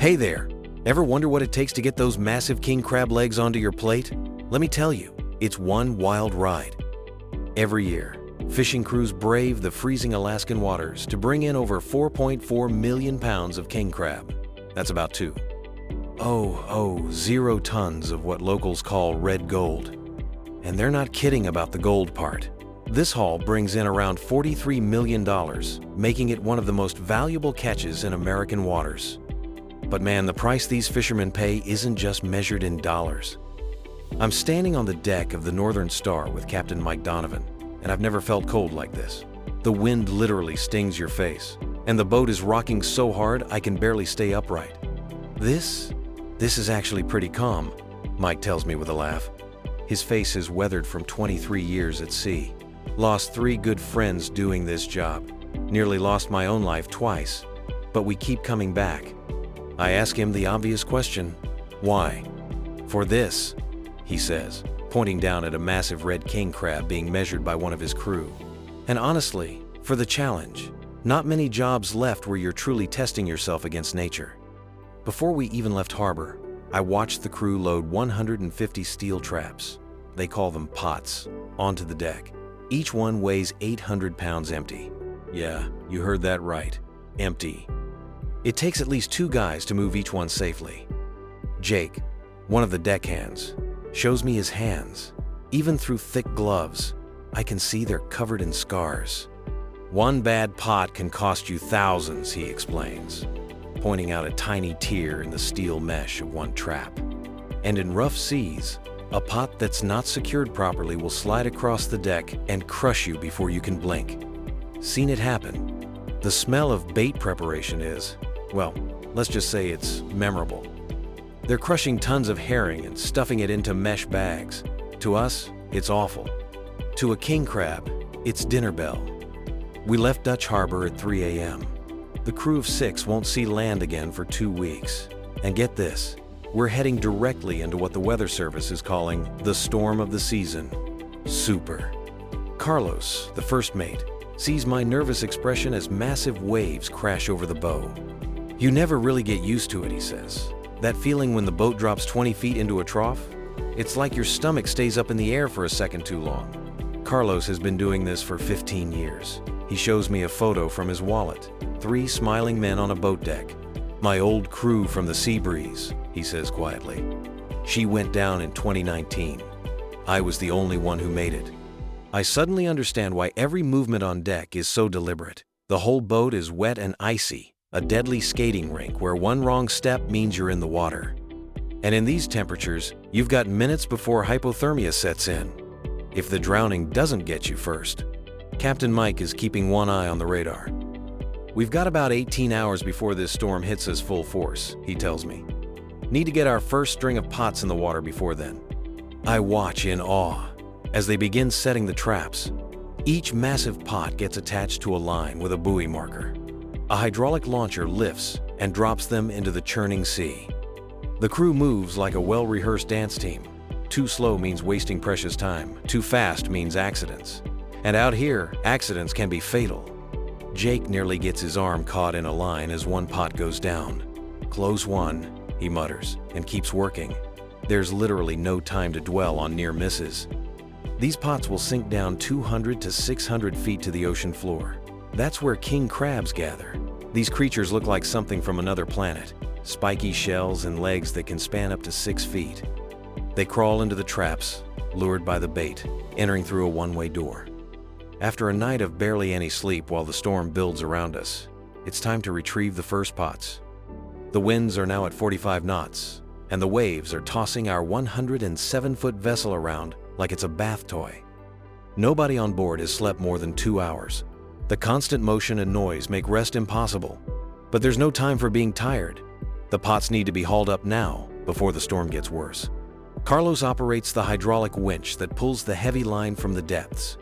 Hey there! Ever wonder what it takes to get those massive king crab legs onto your plate? Let me tell you, it's one wild ride. Every year, fishing crews brave the freezing Alaskan waters to bring in over 4.4 million pounds of king crab. That's about 0 tons of what locals call red gold. And they're not kidding about the gold part. This haul brings in around $43 million, making it one of the most valuable catches in American waters. But man, the price these fishermen pay isn't just measured in dollars. I'm standing on the deck of the Northern Star with Captain Mike Donovan, and I've never felt cold like this. The wind literally stings your face, and the boat is rocking so hard I can barely stay upright. This is actually pretty calm, Mike tells me with a laugh. His face is weathered from 23 years at sea. Lost 3 good friends doing this job. Nearly lost my own life twice, but we keep coming back. I ask him the obvious question, why? For this, he says, pointing down at a massive red king crab being measured by one of his crew. And honestly, for the challenge. Not many jobs left where you're truly testing yourself against nature. Before we even left harbor, I watched the crew load 150 steel traps, they call them pots, onto the deck. Each one weighs 800 pounds empty. Yeah, you heard that right, empty. It takes at least 2 guys to move each one safely. Jake, one of the deckhands, shows me his hands. Even through thick gloves, I can see they're covered in scars. One bad pot can cost you thousands, he explains, pointing out a tiny tear in the steel mesh of one trap. And in rough seas, a pot that's not secured properly will slide across the deck and crush you before you can blink. Seen it happen. The smell of bait preparation is, well, let's just say it's memorable. They're crushing tons of herring and stuffing it into mesh bags. To us, it's awful. To a king crab, it's dinner bell. We left Dutch Harbor at 3 a.m. The crew of 6 won't see land again for 2 weeks. And get this, we're heading directly into what the Weather Service is calling the storm of the season. Super. Carlos, the first mate, sees my nervous expression as massive waves crash over the bow. You never really get used to it, he says. That feeling when the boat drops 20 feet into a trough? It's like your stomach stays up in the air for a second too long. Carlos has been doing this for 15 years. He shows me a photo from his wallet. 3 smiling men on a boat deck. My old crew from the sea breeze, he says quietly. She went down in 2019. I was the only one who made it. I suddenly understand why every movement on deck is so deliberate. The whole boat is wet and icy, a deadly skating rink where one wrong step means you're in the water. And in these temperatures, you've got minutes before hypothermia sets in, if the drowning doesn't get you first. Captain Mike is keeping one eye on the radar. We've got about 18 hours before this storm hits us full force, he tells me. Need to get our first string of pots in the water before then. I watch in awe as they begin setting the traps. Each massive pot gets attached to a line with a buoy marker. A hydraulic launcher lifts and drops them into the churning sea. The crew moves like a well-rehearsed dance team. Too slow means wasting precious time. Too fast means accidents. And out here, accidents can be fatal. Jake nearly gets his arm caught in a line as one pot goes down. Close one, he mutters, and keeps working. There's literally no time to dwell on near misses. These pots will sink down 200 to 600 feet to the ocean floor. That's where king crabs gather. These creatures look like something from another planet. Spiky shells and legs that can span up to 6 feet. They crawl into the traps, lured by the bait, entering through a one-way door. After a night of barely any sleep while the storm builds around us, it's time to retrieve the first pots. The winds are now at 45 knots, and the waves are tossing our 107-foot vessel around like it's a bath toy. Nobody on board has slept more than 2 hours. The constant motion and noise make rest impossible, but there's no time for being tired. The pots need to be hauled up now before the storm gets worse. Carlos operates the hydraulic winch that pulls the heavy line from the depths.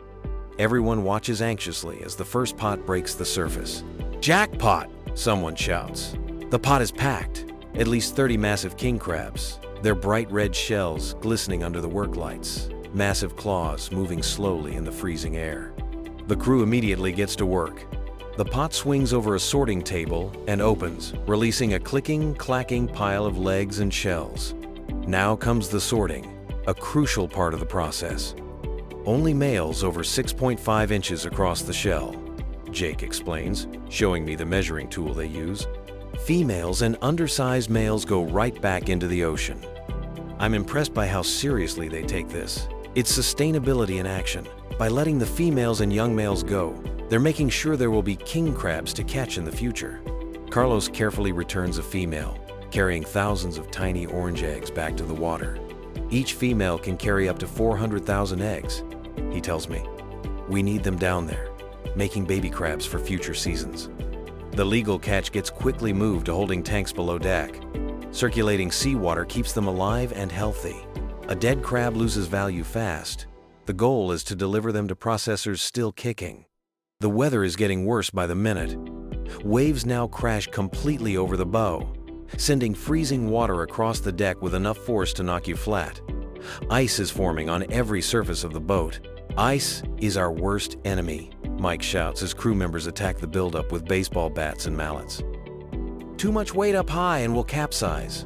Everyone watches anxiously as the first pot breaks the surface. Jackpot! Someone shouts. The pot is packed. At least 30 massive king crabs, their bright red shells glistening under the work lights, massive claws moving slowly in the freezing air. The crew immediately gets to work. The pot swings over a sorting table and opens, releasing a clicking, clacking pile of legs and shells. Now comes the sorting, a crucial part of the process. Only males over 6.5 inches across the shell, Jake explains, showing me the measuring tool they use. Females and undersized males go right back into the ocean. I'm impressed by how seriously they take this. It's sustainability in action. By letting the females and young males go, they're making sure there will be king crabs to catch in the future. Carlos carefully returns a female, carrying thousands of tiny orange eggs back to the water. Each female can carry up to 400,000 eggs, he tells me. We need them down there, making baby crabs for future seasons. The legal catch gets quickly moved to holding tanks below deck. Circulating seawater keeps them alive and healthy. A dead crab loses value fast. The goal is to deliver them to processors still kicking. The weather is getting worse by the minute. Waves now crash completely over the bow, sending freezing water across the deck with enough force to knock you flat. Ice is forming on every surface of the boat. Ice is our worst enemy, Mike shouts as crew members attack the buildup with baseball bats and mallets. Too much weight up high and we'll capsize.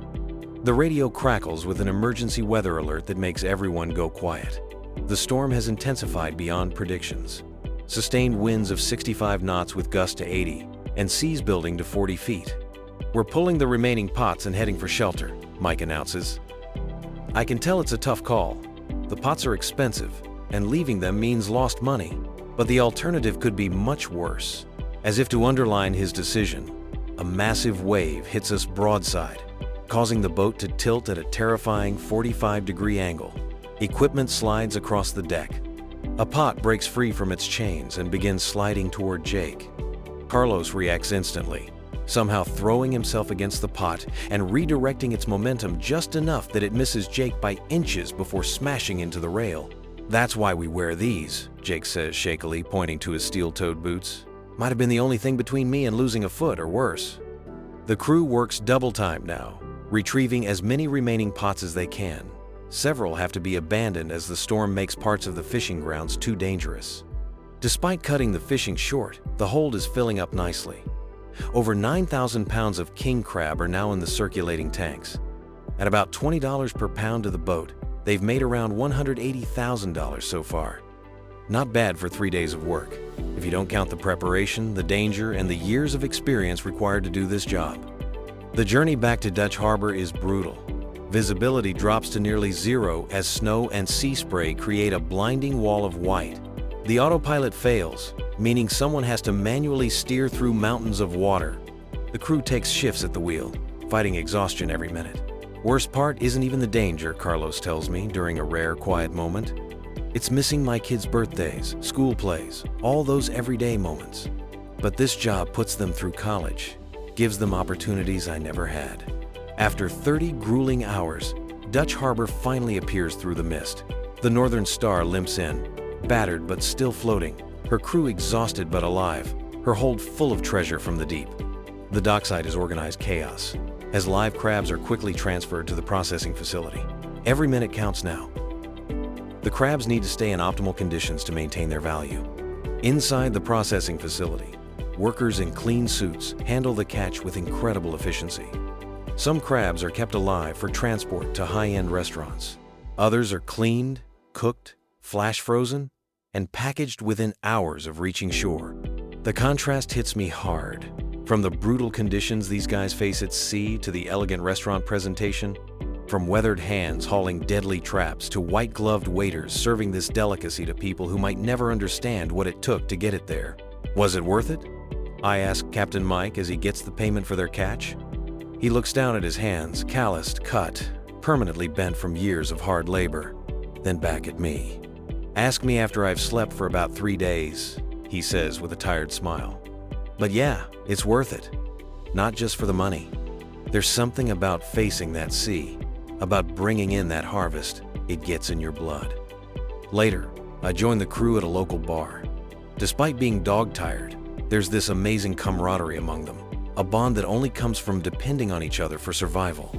The radio crackles with an emergency weather alert that makes everyone go quiet. The storm has intensified beyond predictions. Sustained winds of 65 knots with gusts to 80, and seas building to 40 feet. We're pulling the remaining pots and heading for shelter, Mike announces. I can tell it's a tough call. The pots are expensive, and leaving them means lost money. But the alternative could be much worse. As if to underline his decision, a massive wave hits us broadside, causing the boat to tilt at a terrifying 45-degree angle. Equipment slides across the deck. A pot breaks free from its chains and begins sliding toward Jake. Carlos reacts instantly, somehow throwing himself against the pot and redirecting its momentum just enough that it misses Jake by inches before smashing into the rail. That's why we wear these, Jake says shakily, pointing to his steel-toed boots. Might have been the only thing between me and losing a foot or worse. The crew works double time now, retrieving as many remaining pots as they can. Several have to be abandoned as the storm makes parts of the fishing grounds too dangerous. Despite cutting the fishing short, the hold is filling up nicely. Over 9,000 pounds of king crab are now in the circulating tanks. At about $20 per pound to the boat, they've made around $180,000 so far. Not bad for 3 days of work, if you don't count the preparation, the danger, and the years of experience required to do this job. The journey back to Dutch Harbor is brutal. Visibility drops to nearly zero as snow and sea spray create a blinding wall of white. The autopilot fails, meaning someone has to manually steer through mountains of water. The crew takes shifts at the wheel, fighting exhaustion every minute. Worst part isn't even the danger, Carlos tells me during a rare, quiet moment. It's missing my kids' birthdays, school plays, all those everyday moments. But this job puts them through college, gives them opportunities I never had. After 30 grueling hours, Dutch Harbor finally appears through the mist. The Northern Star limps in, battered but still floating, her crew exhausted but alive, her hold full of treasure from the deep. The dockside is organized chaos, as live crabs are quickly transferred to the processing facility. Every minute counts now. The crabs need to stay in optimal conditions to maintain their value. Inside the processing facility, workers in clean suits handle the catch with incredible efficiency. Some crabs are kept alive for transport to high-end restaurants. Others are cleaned, cooked, flash frozen, and packaged within hours of reaching shore. The contrast hits me hard. From the brutal conditions these guys face at sea to the elegant restaurant presentation, from weathered hands hauling deadly traps to white-gloved waiters serving this delicacy to people who might never understand what it took to get it there. Was it worth it? I ask Captain Mike as he gets the payment for their catch. He looks down at his hands, calloused, cut, permanently bent from years of hard labor, then back at me. Ask me after I've slept for about 3 days, he says with a tired smile. But yeah, it's worth it. Not just for the money. There's something about facing that sea, about bringing in that harvest. It gets in your blood. Later, I join the crew at a local bar. Despite being dog-tired, there's this amazing camaraderie among them, a bond that only comes from depending on each other for survival.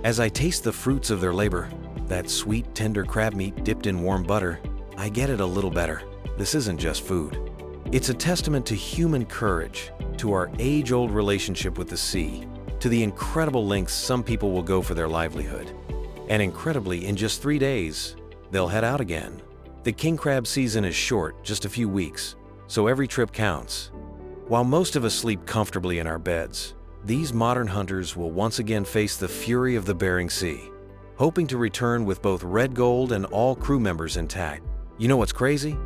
As I taste the fruits of their labor, that sweet, tender crab meat dipped in warm butter, I get it a little better. This isn't just food. It's a testament to human courage, to our age-old relationship with the sea, to the incredible lengths some people will go for their livelihood. And incredibly, in just 3 days, they'll head out again. The king crab season is short, just a few weeks, so every trip counts. While most of us sleep comfortably in our beds, these modern hunters will once again face the fury of the Bering Sea, hoping to return with both red gold and all crew members intact. You know what's crazy?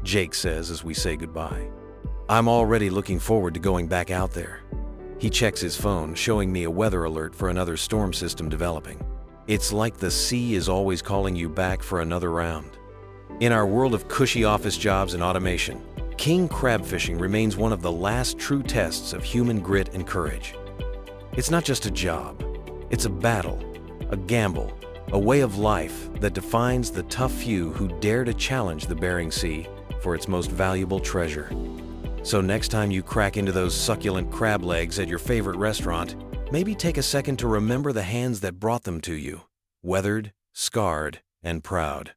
Jake says as we say goodbye. I'm already looking forward to going back out there. He checks his phone, showing me a weather alert for another storm system developing. It's like the sea is always calling you back for another round. In our world of cushy office jobs and automation, king crab fishing remains one of the last true tests of human grit and courage. It's not just a job, it's a battle, a gamble, a way of life that defines the tough few who dare to challenge the Bering Sea for its most valuable treasure. So next time you crack into those succulent crab legs at your favorite restaurant, maybe take a second to remember the hands that brought them to you, weathered, scarred, and proud.